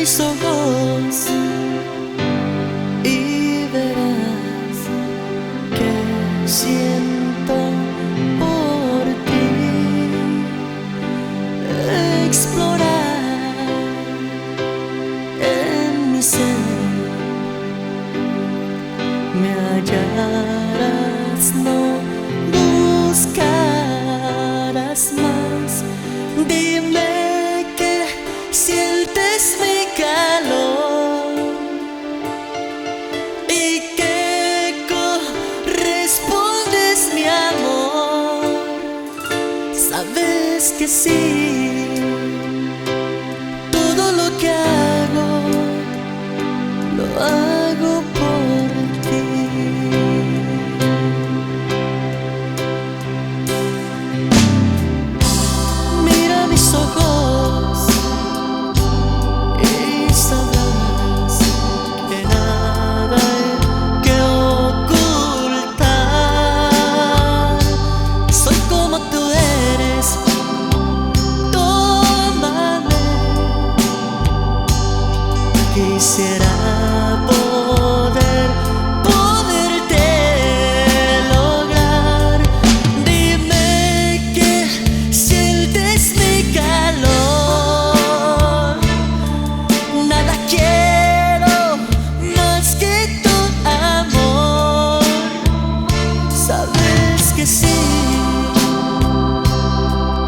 mis ojos y verás que siento por ti. Explorar en mi ser, me hallarás, no buscarás más. Dime que sientes mi calor y que correspondes mi amor. Sabes que sí, todo lo que hago lo hago por ti. Mira mis ojos y sabrás que nada hay que ocultar. Soy como tú eres, tómame. Quisiera poderte lograr. Dime que sientes mi calor. Nada quiero más que tu amor. Sabes que sí,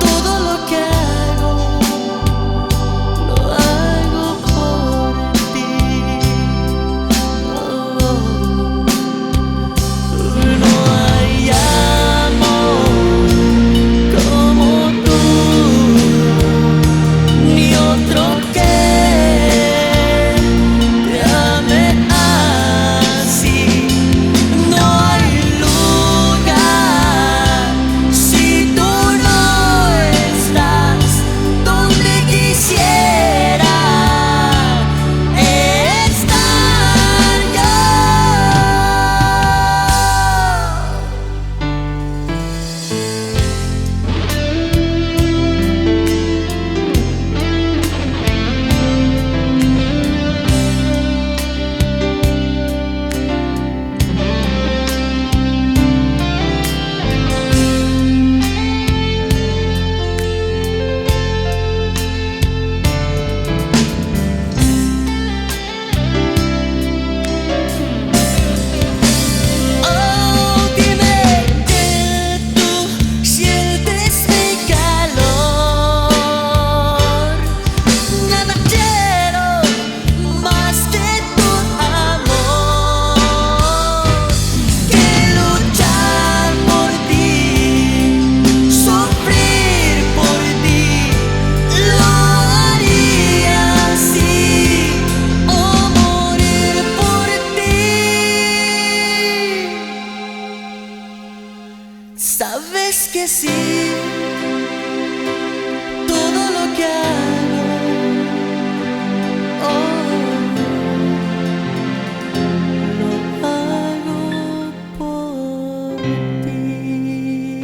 todo lo que hago lo hago por ti. No hay amor como tú, ni otro que te ame así. No hay lugar si tú no estás donde quisiera estar yo. Oh, dime que tú sientes mi calor. Nada quiero más que tu amor. Que luchar por ti, sufrir por ti, lo haría así, o morir por ti. Sabes que sí, todo lo que hago, lo hago por ti.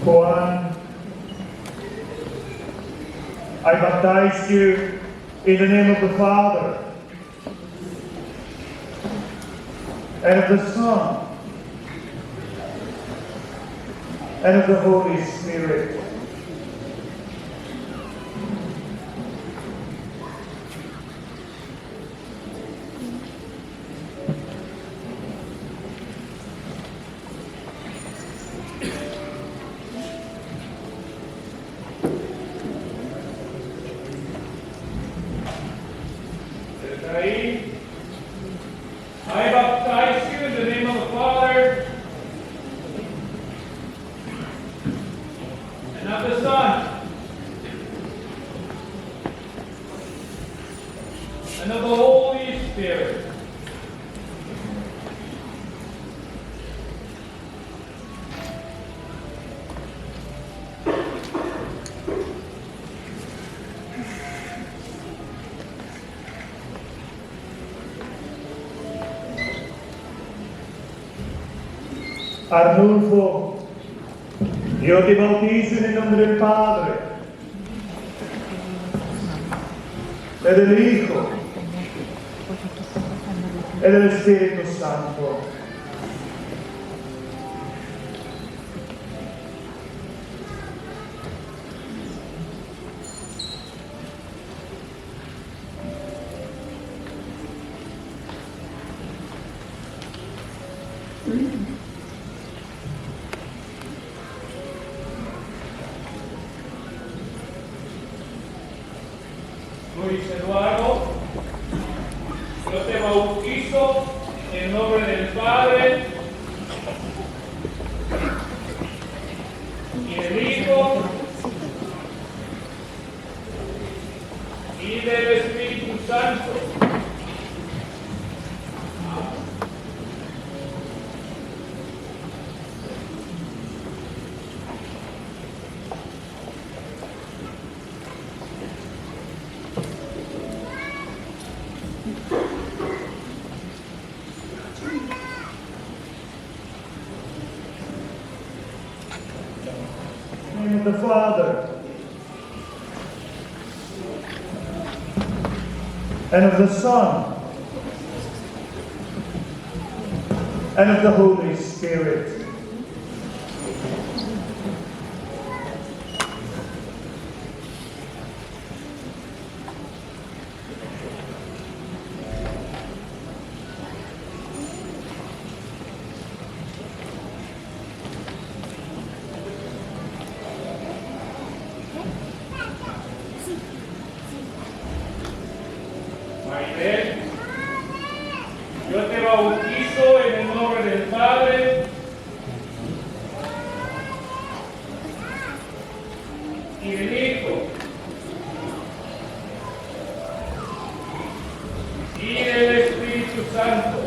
Juan, I baptize you in the name of the Father, and of the Son, and of the Holy Spirit. I baptize you in the name of the Father, and of the Son, and of the Holy Spirit. Arnulfo, yo te bautizo en el nombre del Padre, y del Hijo, y del Espíritu Santo. Luis Eduardo, yo te bautizo en el nombre del Padre y del Hijo y del Espíritu Santo. In the name of the Father, and of the Son, and of the Holy Spirit. Maribel, yo te bautizo en el nombre del Padre y del Hijo y del Espíritu Santo.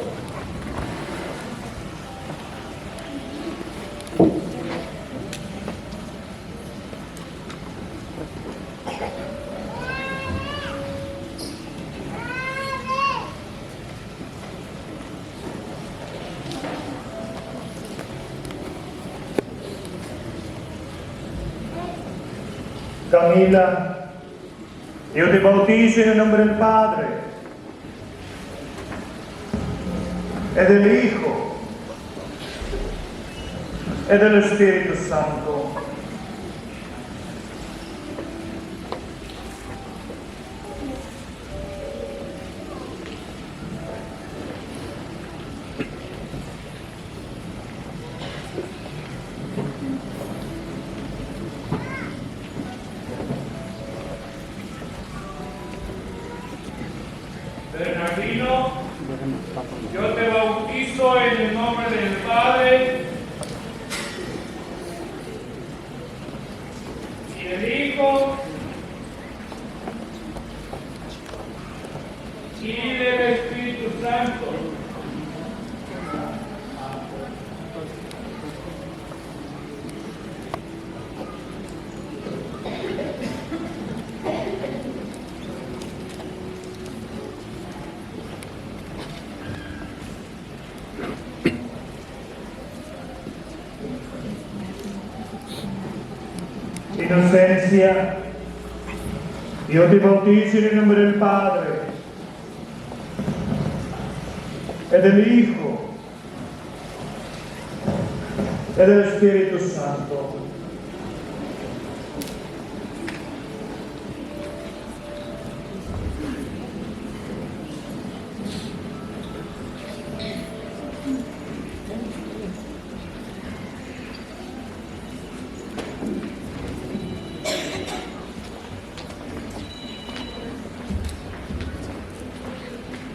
Camila, yo te bautizo en el nombre del Padre, y del Hijo, y del Espíritu Santo. Bernardino, yo te bautizo en el nombre del Padre Inocencia, yo te bautizo en el nombre del Padre, y del Hijo, y del Espíritu Santo.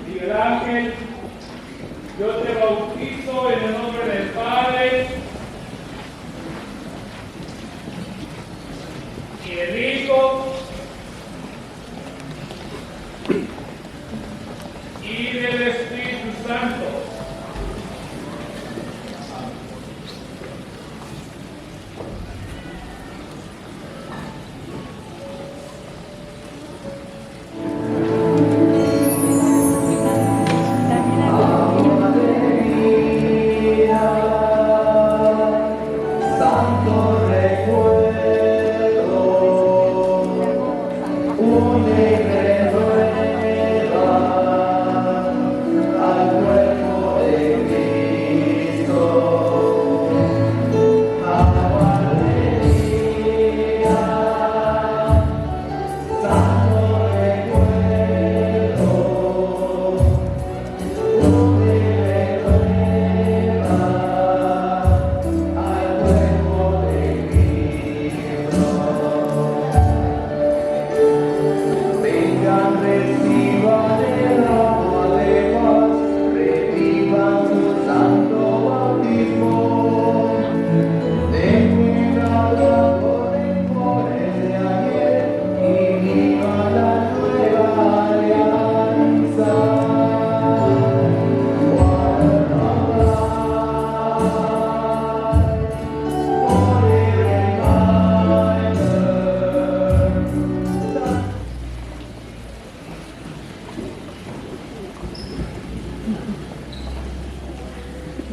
Miguel Ángel, yo te bautizo en el nombre del Padre y del Hijo y del Espíritu Santo.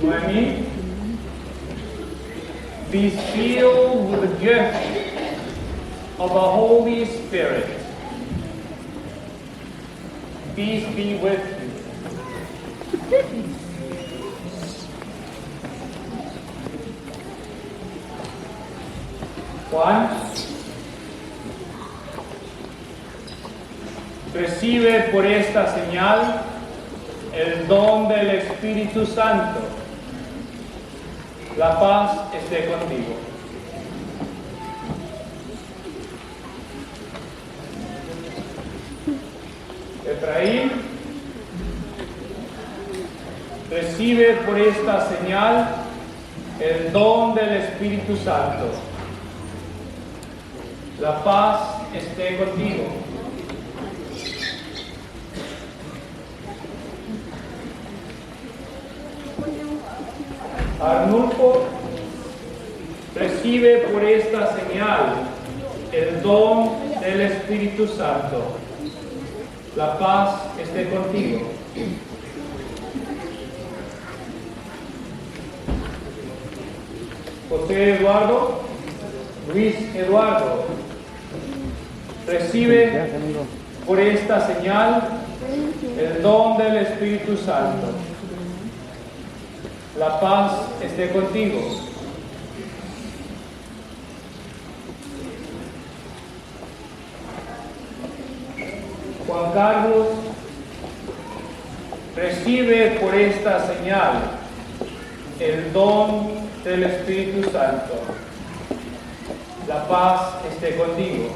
Noemi, be filled with the gift of the Holy Spirit. Peace be with you. Juan, recibe por esta señal el don del Espíritu Santo. La paz esté contigo. Efraín, recibe por esta señal el don del Espíritu Santo. La paz esté contigo. Arnulfo, recibe por esta señal el don del Espíritu Santo. La paz esté contigo. José Eduardo, Luis Eduardo, recibe por esta señal el don del Espíritu Santo. La paz esté contigo. Juan Carlos, recibe por esta señal el don del Espíritu Santo. La paz esté contigo.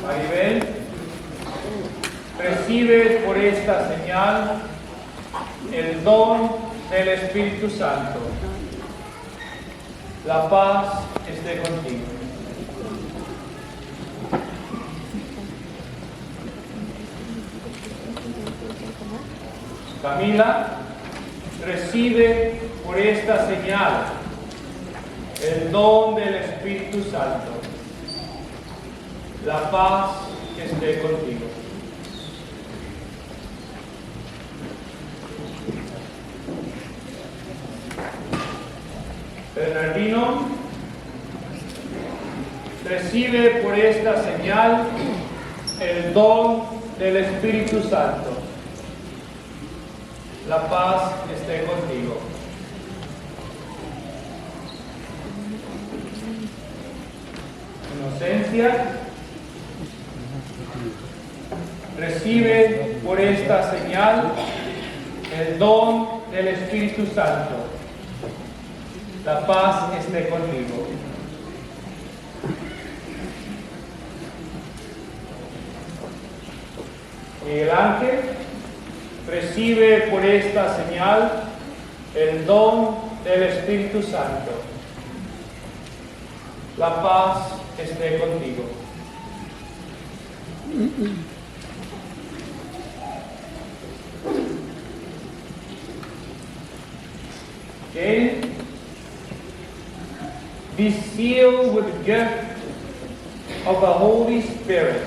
Maribel, recibe por esta señal el don del Espíritu Santo. La paz esté contigo. Camila, recibe por esta señal el don del Espíritu Santo. La paz esté contigo. Bernardino, recibe por esta señal el don del Espíritu Santo. La paz esté contigo. Inocencia, recibe por esta señal el don del Espíritu Santo. La paz esté contigo. Miguel Ángel, recibe por esta señal el don del Espíritu Santo. La paz esté contigo. Okay. Be sealed with the gift of the Holy Spirit.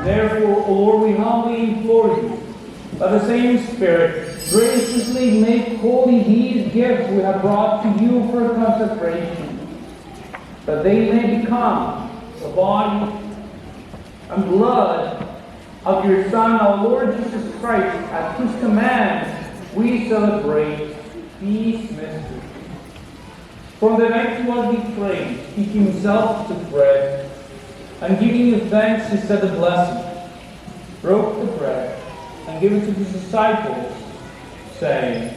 Therefore, O Lord, we humbly implore you, by the same Spirit, graciously make holy these gifts we have brought to you for consecration, that they may become the body and blood of your Son, our Lord Jesus Christ, at whose command we celebrate these mysteries. From the night he was betrayed, he himself took bread, and giving you thanks, he said the blessing, broke the bread, and gave it to his disciples, saying,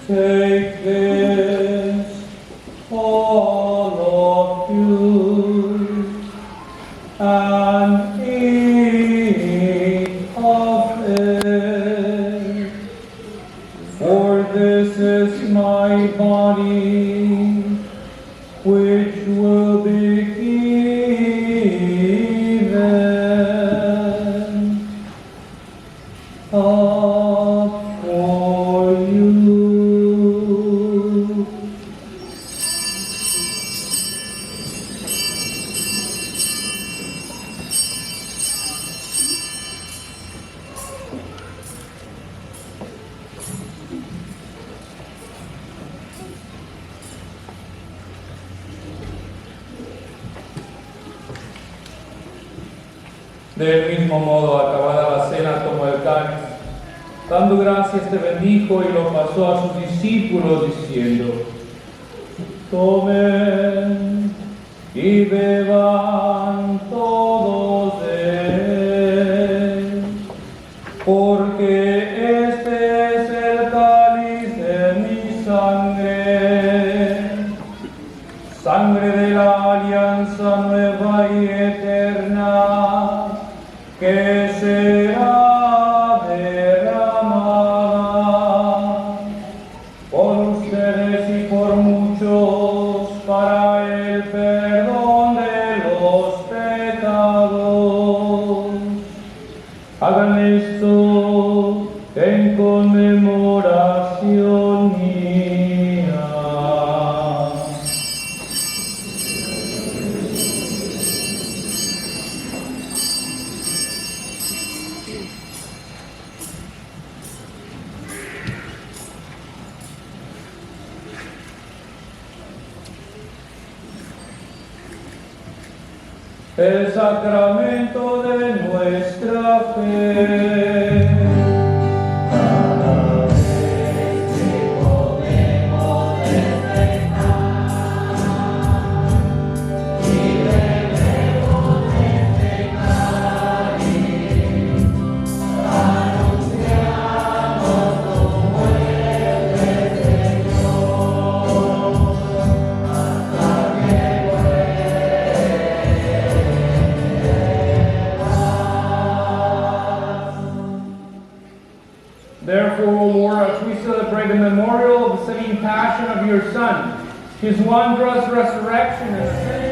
"Take this, all of you, and eat of it, for this is my body, which will be given up for you." Del mismo modo, acabada la cena, tomó el cáliz, dando gracias, te bendijo y lo pasó a sus discípulos, diciendo: "Tomen y beban todos de él, porque este es el cáliz de mi sangre, sangre de la alianza nueva y eterna, que será derramada por ustedes y Hagan esto en conmemoración mía. El sacramento de nuestra fe. Therefore, O Lord, as we celebrate the memorial of the saving passion of your Son, his wondrous resurrection and ascension,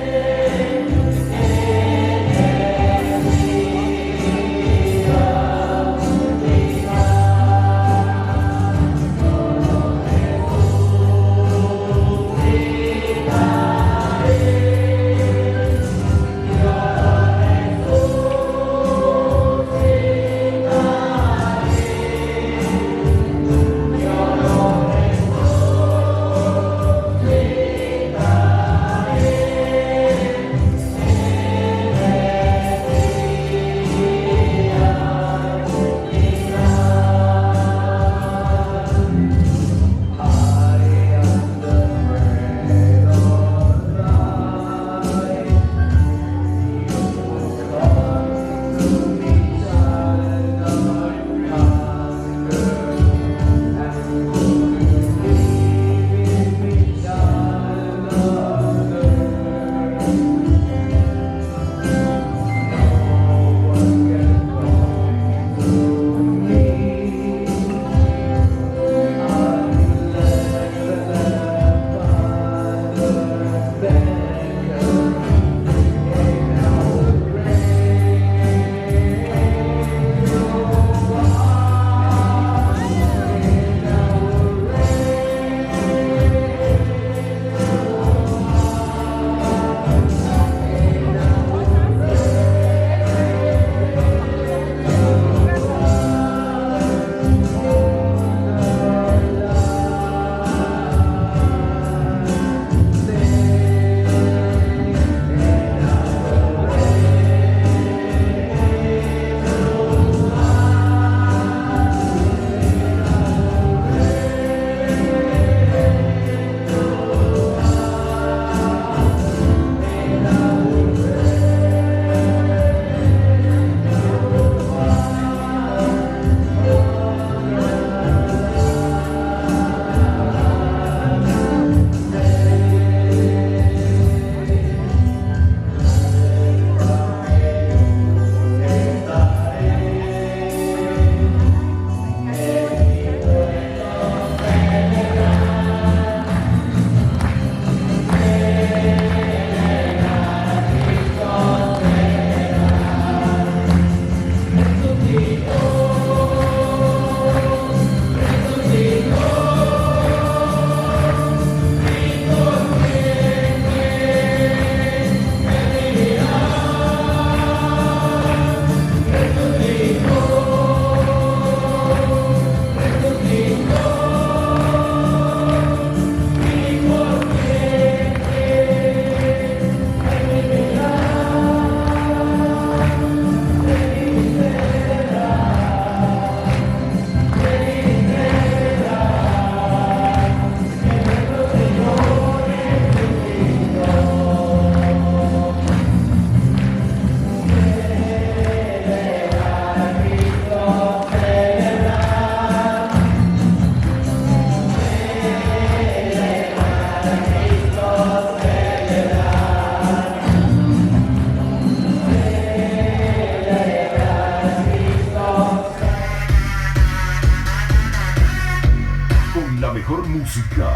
música,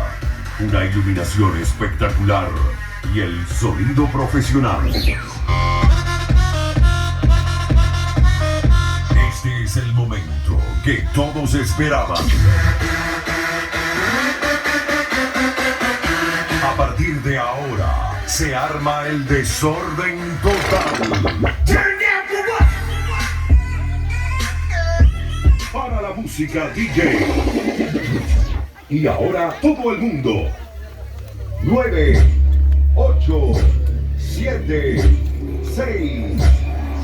una iluminación espectacular y el sonido profesional. Este que todos esperaban. A partir de ahora, se arma el desorden total. Para la música DJ. Y ahora todo el mundo. 9, 8, 7, 6,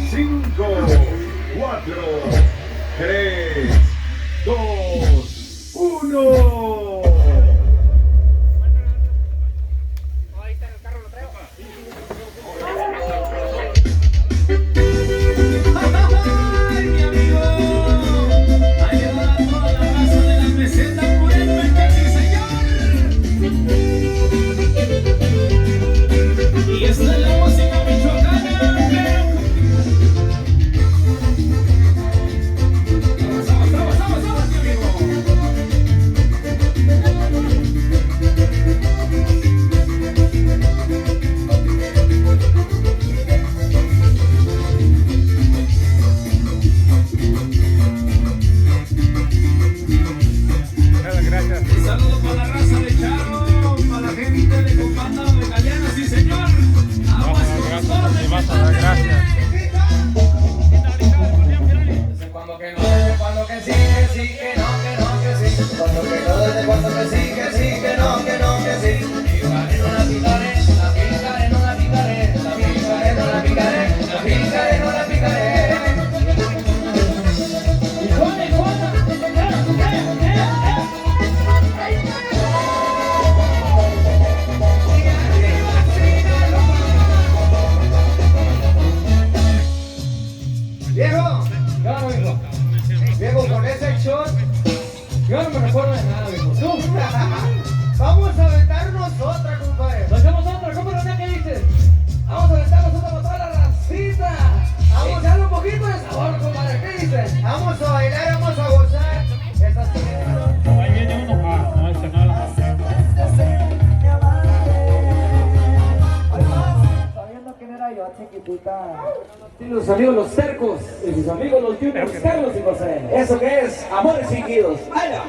5, 4, 3, 2, 1. Viejo, con ese shot, yo no me recuerdo de nada, viejo. ¿Tú? Vamos a aventarnos otra, compadre. ¿Nos hacemos otra? ¿Cómo no sé qué dices? Vamos a aventarnos otra para toda la racita. Vamos a echarle un poquito de sabor, compadre. ¿Qué dices? Vamos a bailar, vamos a gozar. Esas Ahí viene uno. No, este no. Sabiendo quién era yo, chiquitita. Y los amigos los cercos, y sus amigos los Juniors Carlos y José. ¿Eso qué es? Amores fingidos. ¡Vaya!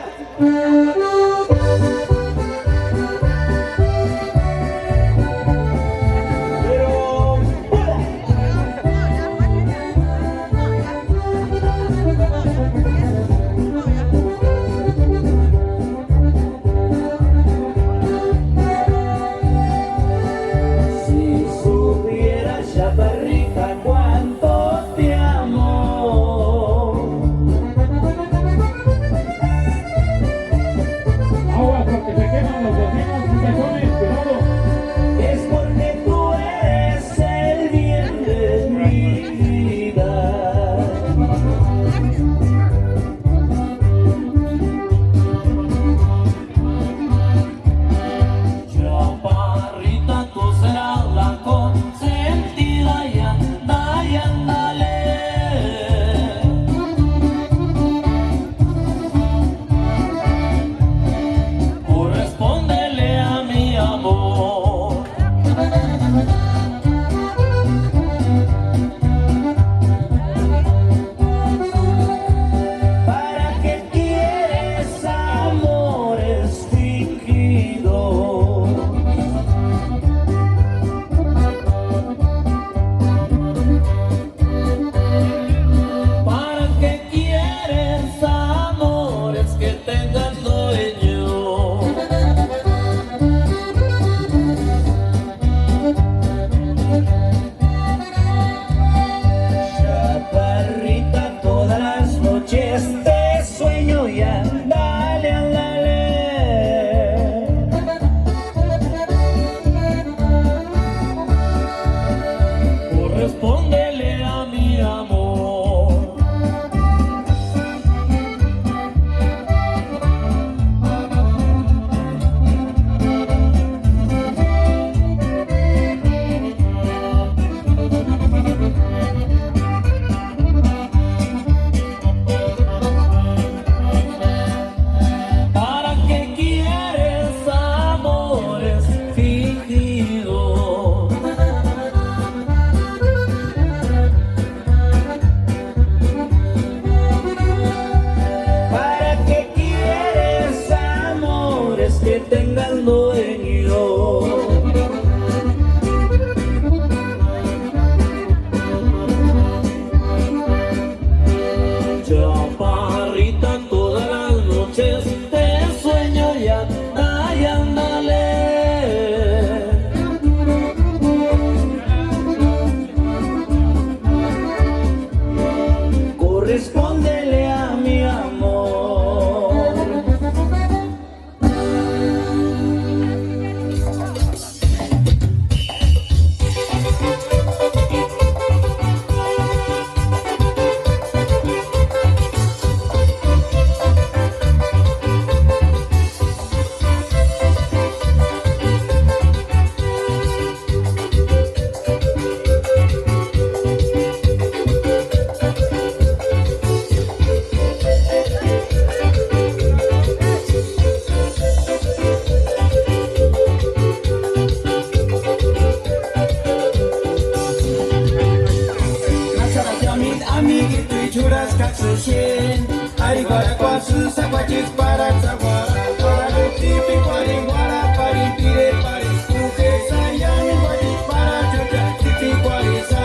amiguito y churrasca se Ariguara cuasu sacuachis para zaguara para tipi pariguara pari pire pari kuke sayami guachis para chucha tipi cuariza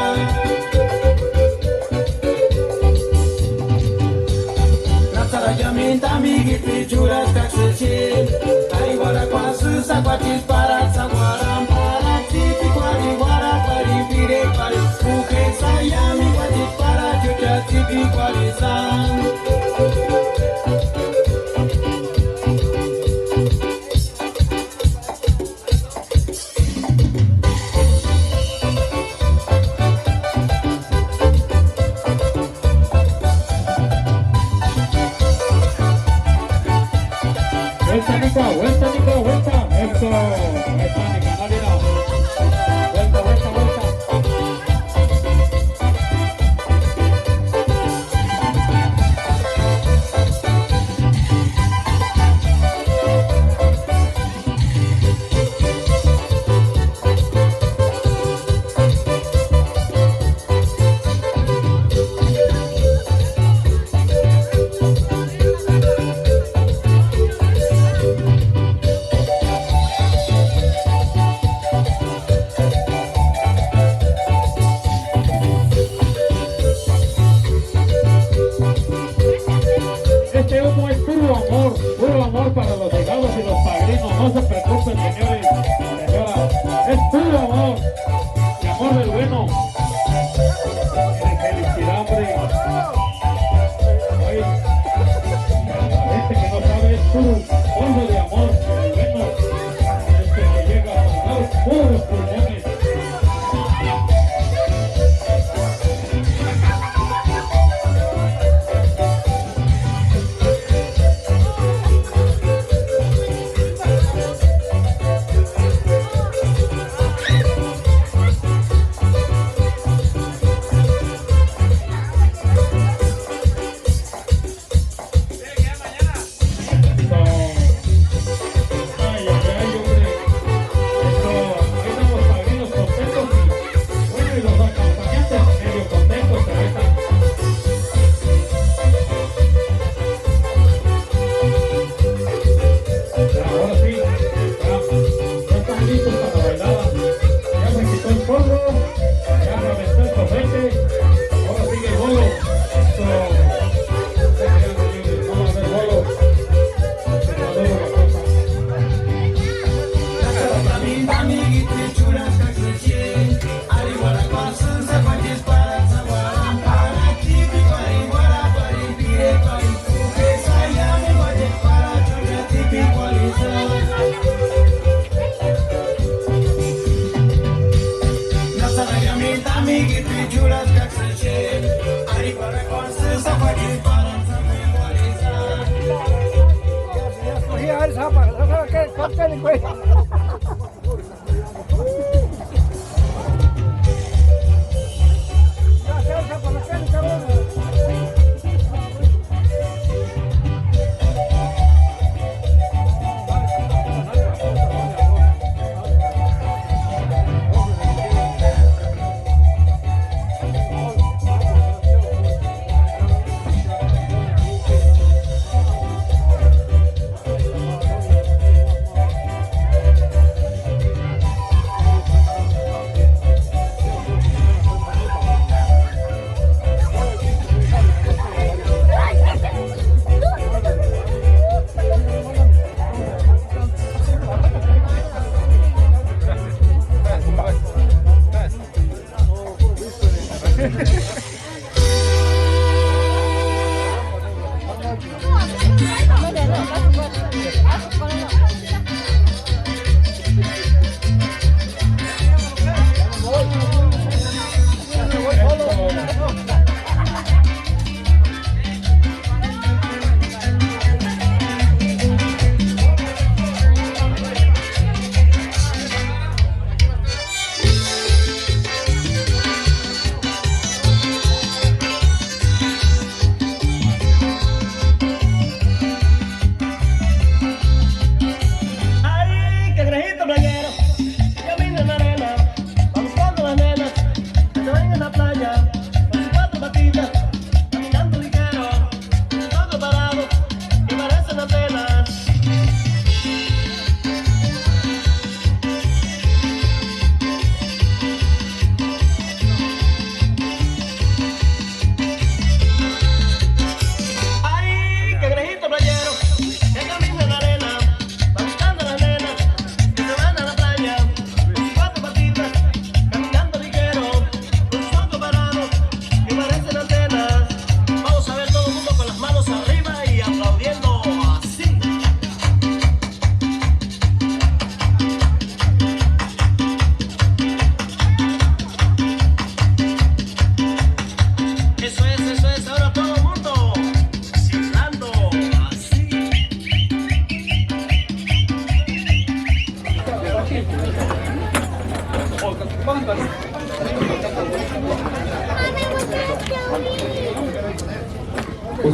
Natara yaminta amiguito y churrasca se Ariguara cuasu sacuachis para zaguara para tipi pariguara pari pire pari kuke sayami guachis para chucha tipi cuariza Vuelta, Nico, vuelta. Eso, vuelta, Nico, no olvidó. Vuelta, vuelta, vuelta. Este humo es puro amor para los llegados y los padrinos. No se preocupen, señores, señoras. Es puro amor, y amor del bueno. De felicidad, hombre. Ay, la gente que no sabe es puro polvo de amor del bueno. Es que le llega a dar puros pulmones.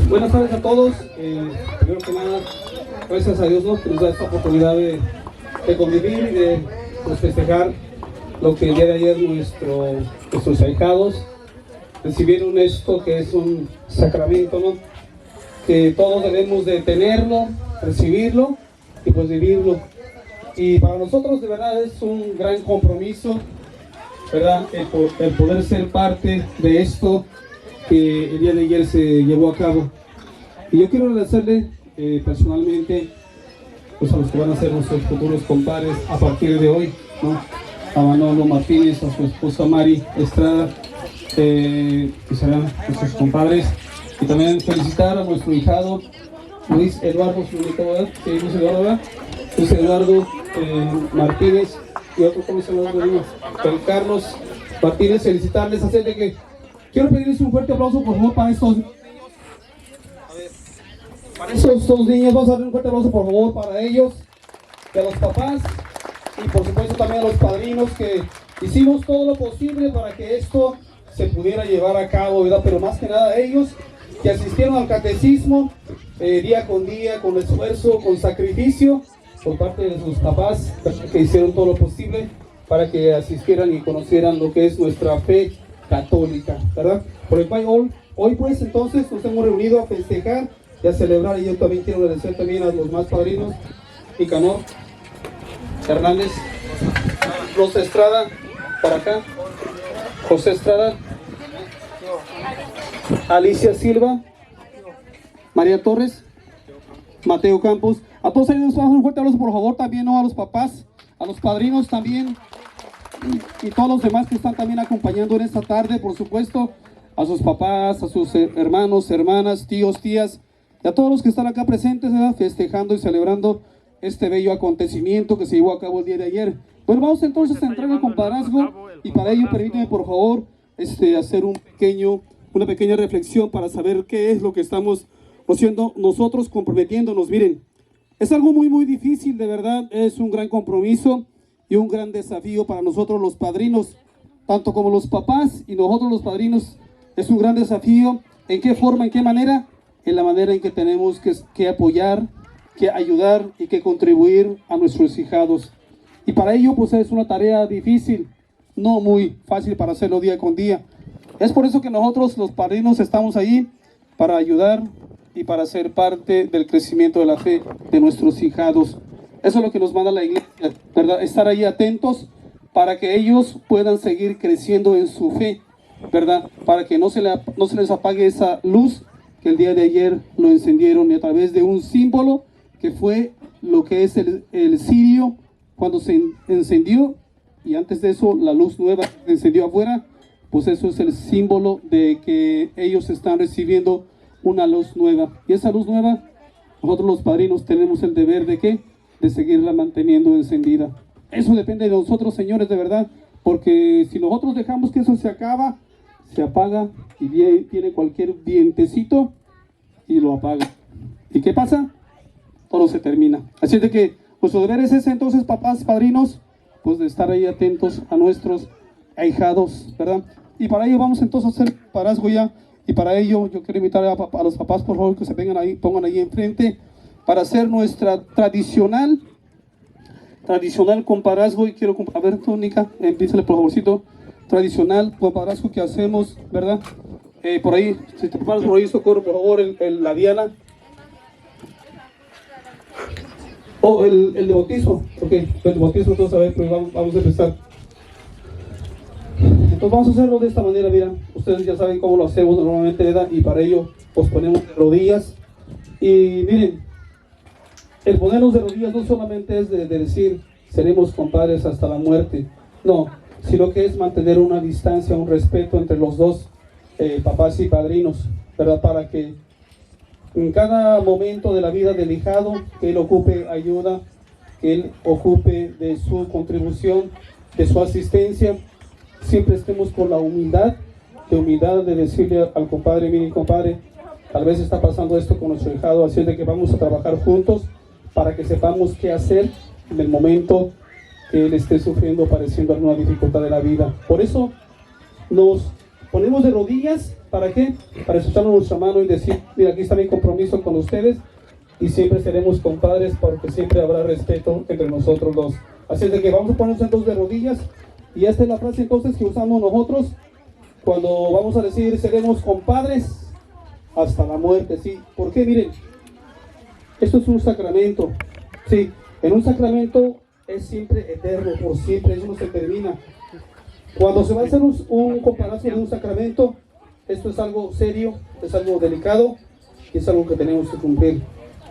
Buenas tardes a todos. Primero que nada, gracias a Dios, ¿no?, que nos da esta oportunidad de convivir y de pues, festejar lo que el día de ayer nuestros ahijados recibieron esto que es un sacramento, ¿no?, que todos debemos de tenerlo, recibirlo y pues vivirlo. Y para nosotros de verdad es un gran compromiso, ¿verdad?, el poder ser parte de esto que el día de ayer se llevó a cabo. Y yo quiero agradecerle personalmente pues, a los que van a ser nuestros futuros compadres a partir de hoy, ¿no?, a Manolo Martínez, a su esposa Mari Estrada, que serán nuestros compadres, y también felicitar a nuestro hijado Luis Eduardo, su bonito, ¿verdad? Sí, Luis Eduardo, ¿verdad? Luis Eduardo Martínez, y otro, ¿cómo se llama? Carlos Martínez, felicitarles, hacerle que quiero pedirles un fuerte aplauso por favor para estos niños. Vamos a darle un fuerte aplauso por favor para ellos, y a los papás, y por supuesto también a los padrinos, que hicimos todo lo posible para que esto se pudiera llevar a cabo, ¿verdad? Pero más que nada ellos que asistieron al catecismo día con día, con esfuerzo, con sacrificio por parte de sus papás, que hicieron todo lo posible para que asistieran y conocieran lo que es nuestra fe católica, ¿verdad? Por el cual hoy pues entonces nos hemos reunido a festejar y a celebrar, y yo también quiero agradecer también a los más padrinos: Nicanor Hernández, Rosa Estrada, para acá, José Estrada, Alicia Silva, María Torres, Mateo Campos. A todos ellos un fuerte aplauso por favor también, ¿no?, a los papás, a los padrinos también, y todos los demás que están también acompañando en esta tarde, por supuesto, a sus papás, a sus hermanos, hermanas, tíos, tías, y a todos los que están acá presentes, ¿verdad?, festejando y celebrando este bello acontecimiento que se llevó a cabo el día de ayer. Bueno, vamos entonces a entrar al compadrazgo, y para ello permíteme por favor hacer una pequeña reflexión para saber qué es lo que estamos haciendo nosotros, comprometiéndonos. Miren, es algo muy muy difícil, de verdad, es un gran compromiso y un gran desafío para nosotros los padrinos, tanto como los papás y nosotros los padrinos. Es un gran desafío. ¿En qué forma, en qué manera? En la manera en que tenemos que apoyar, que ayudar y que contribuir a nuestros hijados. Y para ello pues es una tarea difícil, no muy fácil para hacerlo día con día. Es por eso que nosotros los padrinos estamos ahí para ayudar y para ser parte del crecimiento de la fe de nuestros hijados. Eso es lo que nos manda la iglesia, ¿verdad? Estar ahí atentos para que ellos puedan seguir creciendo en su fe, ¿verdad? Para que no se les apague esa luz que el día de ayer lo encendieron, y a través de un símbolo que fue lo que es el cirio cuando se encendió, y antes de eso la luz nueva se encendió afuera. Pues eso es el símbolo de que ellos están recibiendo una luz nueva, y esa luz nueva nosotros los padrinos tenemos el deber de ¿qué? De seguirla manteniendo encendida. Eso depende de nosotros, señores, de verdad, porque si nosotros dejamos que eso se apaga, y viene cualquier vientecito y lo apaga. ¿Y qué pasa? Todo se termina. Así es de que nuestro deber es ese entonces, papás, padrinos, pues de estar ahí atentos a nuestros ahijados, ¿verdad? Y para ello vamos entonces a hacer compadrazgo ya, y para ello yo quiero invitar a los papás, por favor, que se vengan ahí, pongan ahí enfrente, para hacer nuestra tradicional compadrazgo. Y quiero, a ver, Tónica, empiézale por favorcito, tradicional compadrazgo que hacemos, ¿verdad? Por ahí, si te preparas por ahí, socorro, por favor, la diana. El de bautizo, ok, el de bautizo, entonces a ver, pues vamos a empezar. Entonces vamos a hacerlo de esta manera, mira, ustedes ya saben cómo lo hacemos normalmente, ¿verdad? Y para ello, pues ponemos de rodillas. Y miren, el ponernos de rodillas no solamente es de decir, seremos compadres hasta la muerte, no, sino que es mantener una distancia, un respeto entre los dos papás y padrinos, ¿verdad? Para que en cada momento de la vida del hijado, que él ocupe ayuda, que él ocupe de su contribución, de su asistencia, siempre estemos con la humildad de decirle al compadre: mire, compadre, tal vez está pasando esto con nuestro hijado, así es de que vamos a trabajar juntos para que sepamos qué hacer en el momento que él esté sufriendo, padeciendo alguna dificultad de la vida. Por eso nos ponemos de rodillas, ¿para qué? Para echarnos nuestra mano y decir, mira, aquí está mi compromiso con ustedes y siempre seremos compadres porque siempre habrá respeto entre nosotros dos. Así es de que vamos a ponernos entonces de rodillas y esta es la frase entonces que usamos nosotros cuando vamos a decir seremos compadres hasta la muerte, ¿sí? ¿Por qué? Miren, esto es un sacramento, ¿sí? En un sacramento es siempre eterno, por siempre, eso no se termina. Cuando se va a hacer un compadrazgo de un sacramento, esto es algo serio, es algo delicado y es algo que tenemos que cumplir.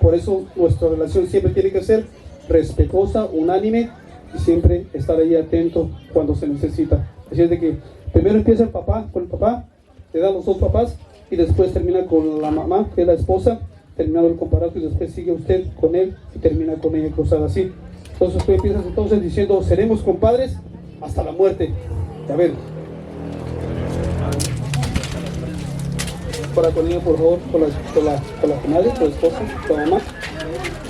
Por eso nuestra relación siempre tiene que ser respetuosa, unánime y siempre estar ahí atento cuando se necesita. Así es de que primero empieza el papá con el papá, le dan los dos papás y después termina con la mamá, que es la esposa, terminado el compadrazgo y después sigue usted con él y termina con ella cruzada así. Entonces tú empiezas entonces diciendo seremos compadres hasta la muerte. A ver, para con ella por favor, con la comadre, con la esposa, con la mamá,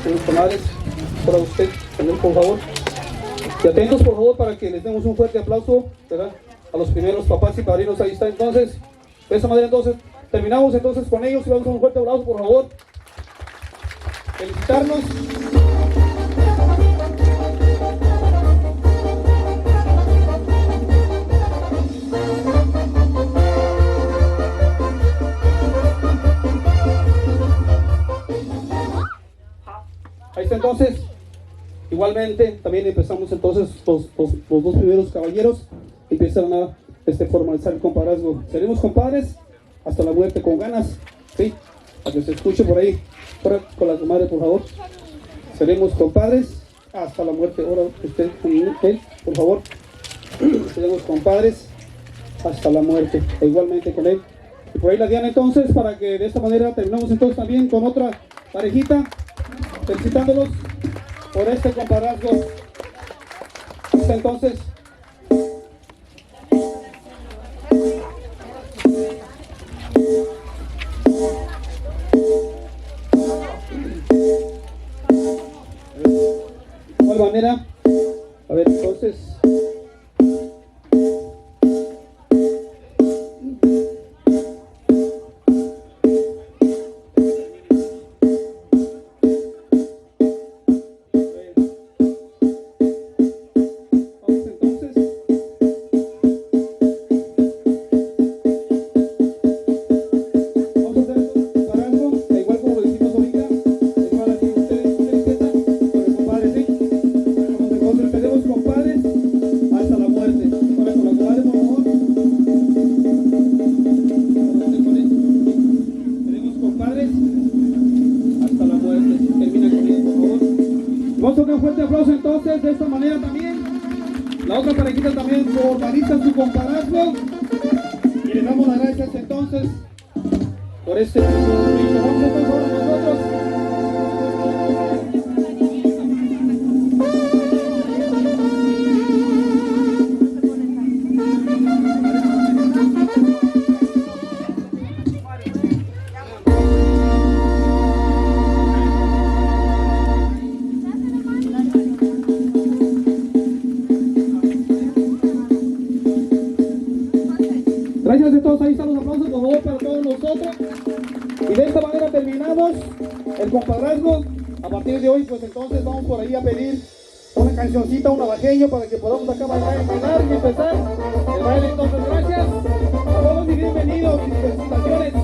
con las comadres, para usted, con él por favor. Y atentos por favor para que les demos un fuerte aplauso, ¿verdad? A los primeros papás y padrinos, ahí está entonces. De esa manera entonces, terminamos entonces con ellos y vamos a un fuerte aplauso por favor. Felicitarnos. Ahí está entonces, igualmente también empezamos entonces los dos primeros caballeros empiezan a formalizar el compadrazgo. Seremos compadres hasta la muerte con ganas, ¿sí? Para que se escuche por ahí, con la comadre por favor. Seremos compadres hasta la muerte. Ahora usted con él, por favor. Seremos compadres hasta la muerte, e igualmente con él. Y por ahí la Diana entonces, para que de esta manera terminamos entonces también con otra parejita, felicitándolos por este compadrazgo. Entonces, de igual manera, a ver entonces. Un fuerte aplauso entonces, de esta manera también. La otra parejita también formaliza su compadrazgo. Y le damos las gracias entonces por este rico. Vamos entonces ahora nosotros. Gracias a todos, ahí están los aplausos por favor para todos nosotros. Y de esta manera terminamos el compadrazgo. A partir de hoy pues entonces vamos por ahí a pedir una cancioncita, un navajeño para que podamos acá bailar y empezar el baile. Entonces gracias a todos y bienvenidos y felicitaciones.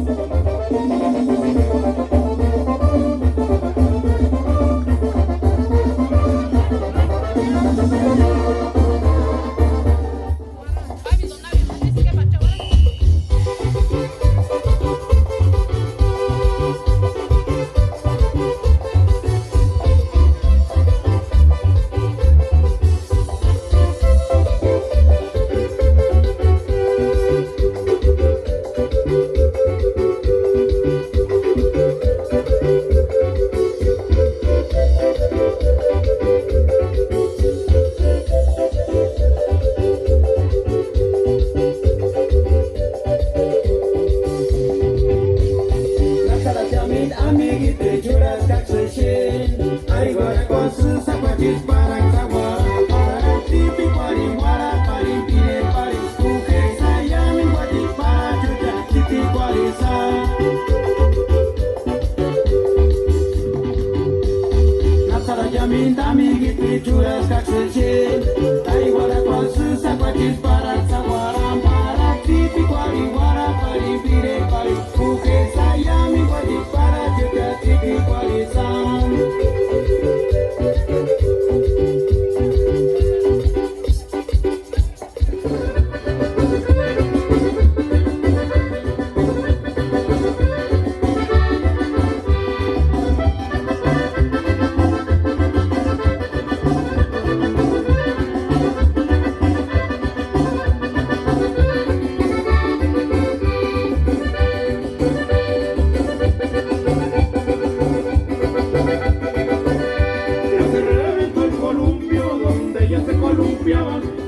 pichuras caxechil Ay guara kwa susa kwa chisparatza guara para Tipi kwari guara pari pire pari Uke sayami kwa chispara chuta tipi kwari sam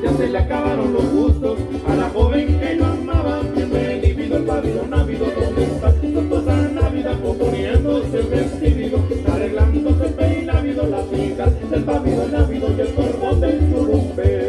ya se le acabaron los gustos a la joven que lo amaba. Bienvenido el pávido návido, ¿dónde está su esposa návida? Componiéndose el vestido, arreglándose el peinávido, las hijas del pávido návido y el cordón del churumbe.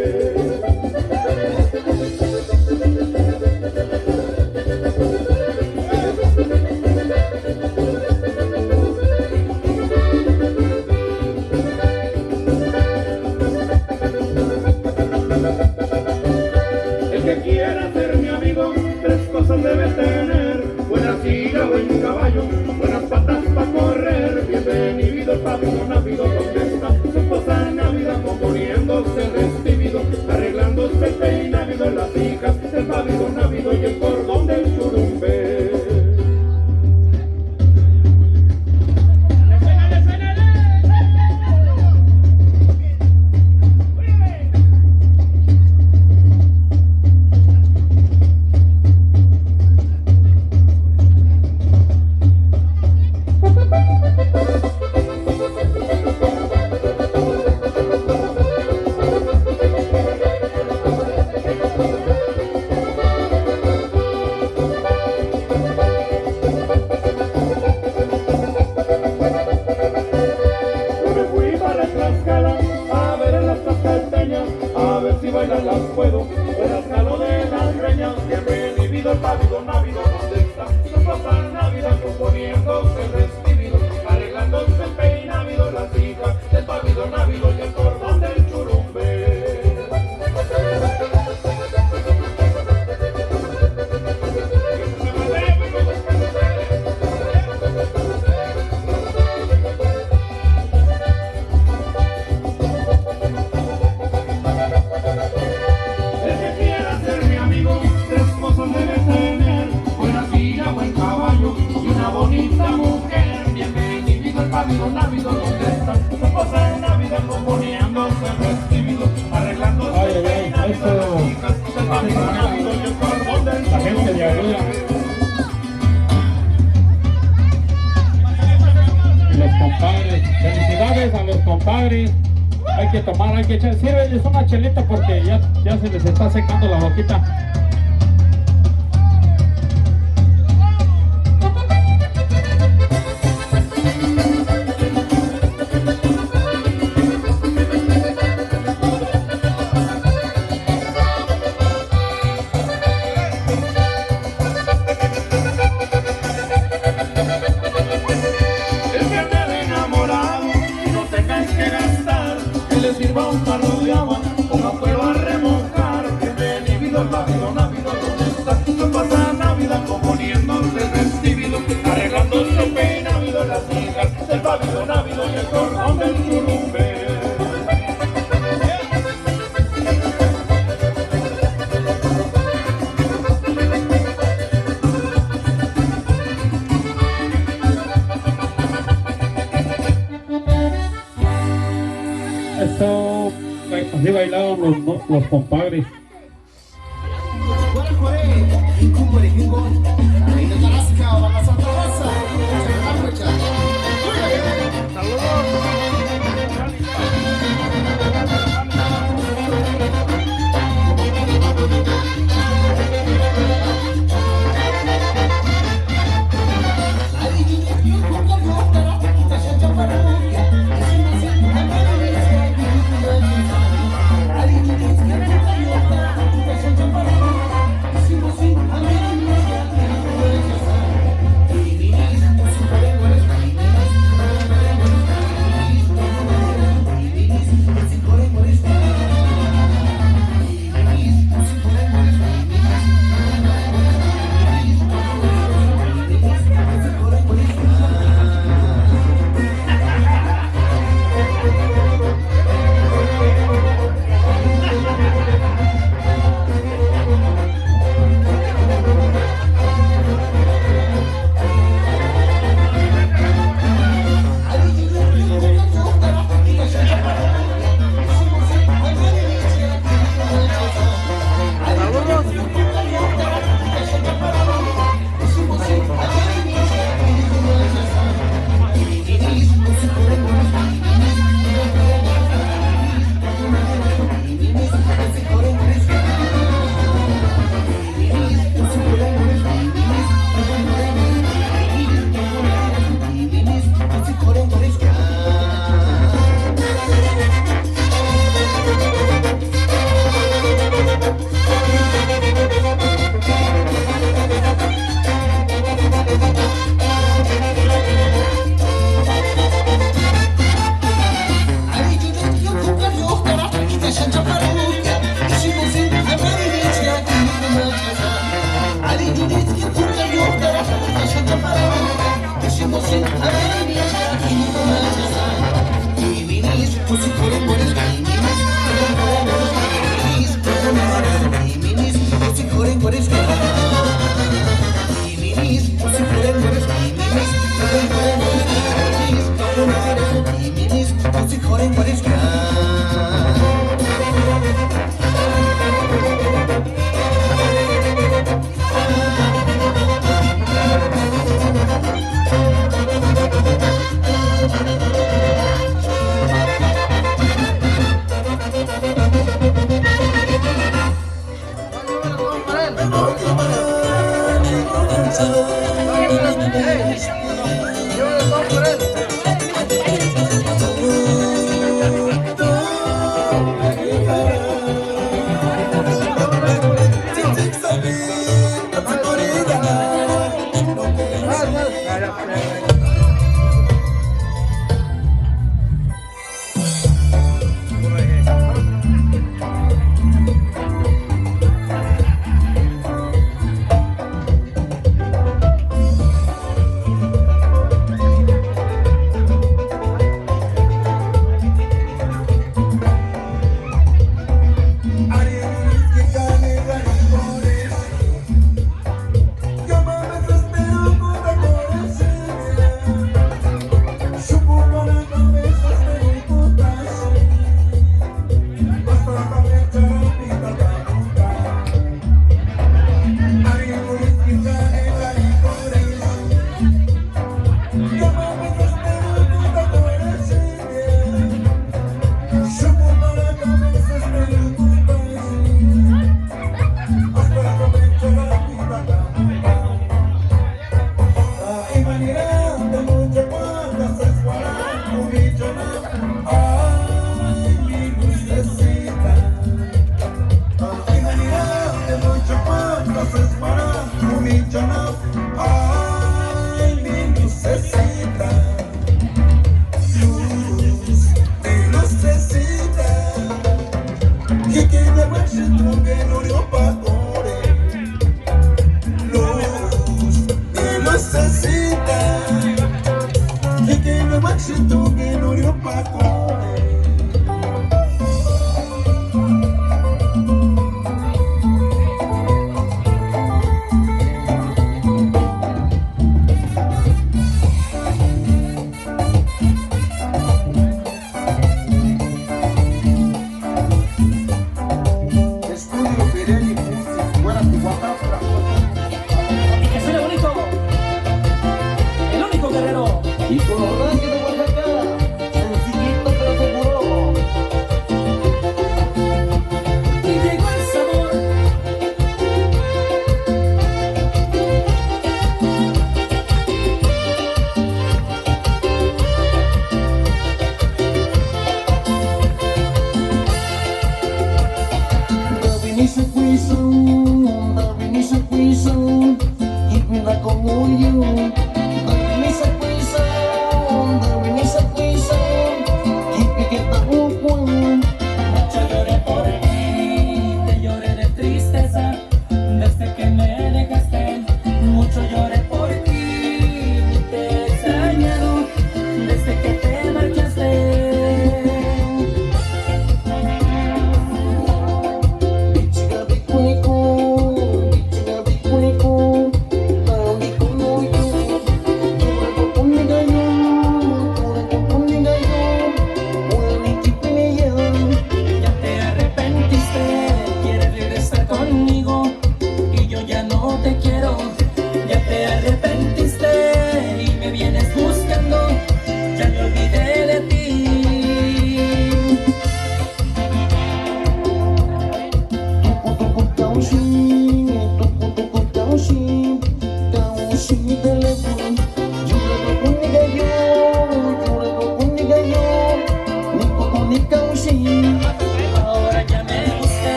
Debe tener buena silla, buen caballo, buenas patas para correr. Bienvenido el pávido návido, donde está su esposa návida, componiéndose el vestido, arreglándose el peinávido, las hijas del pávido návido y el cordón del churumbe. Las puedo, el escalo de las greñas, bienvenido el pávido návido, donde está su esposa návida, componiéndose el vestido, arreglándose el peinávido, las hijas del pávido návido y el cordón del churumbe. Pávido návido, ¿dónde está su esposa návida? Componiéndose el vestido, arreglándose el peinávido, las hijas del pávido návido y el cordón del churumbe. La gente de arriba. Y los compadres, felicidades a los compadres. Hay que tomar, hay que echar, sírveles una chelita porque ya se les está secando la boquita. Sirva un tarro de agua, ponga fuego a remojar. Bienvenido el pávido návido, donde está su esposa návida, componiéndose el vestido, arreglándose el peinávido, las hijas del pávido návido y el cordón del churumbe. Esto, así bailaban los compadres. Ay,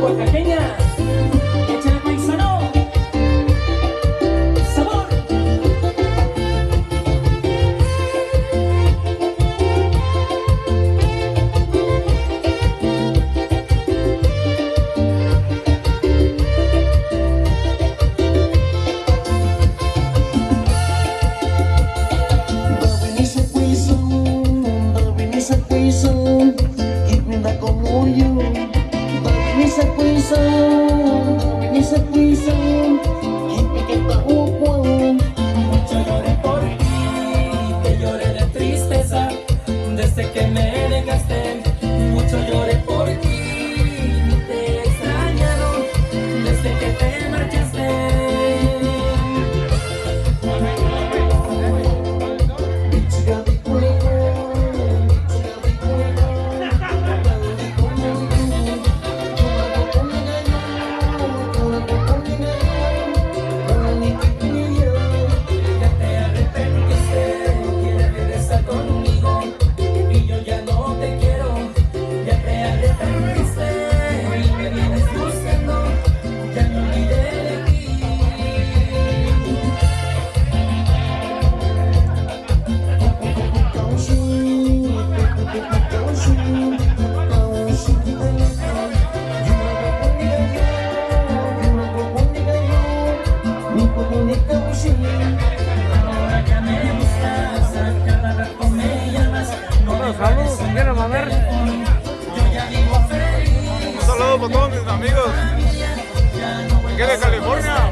Oaxaqueña. Échale paisano. ¿Qué de California?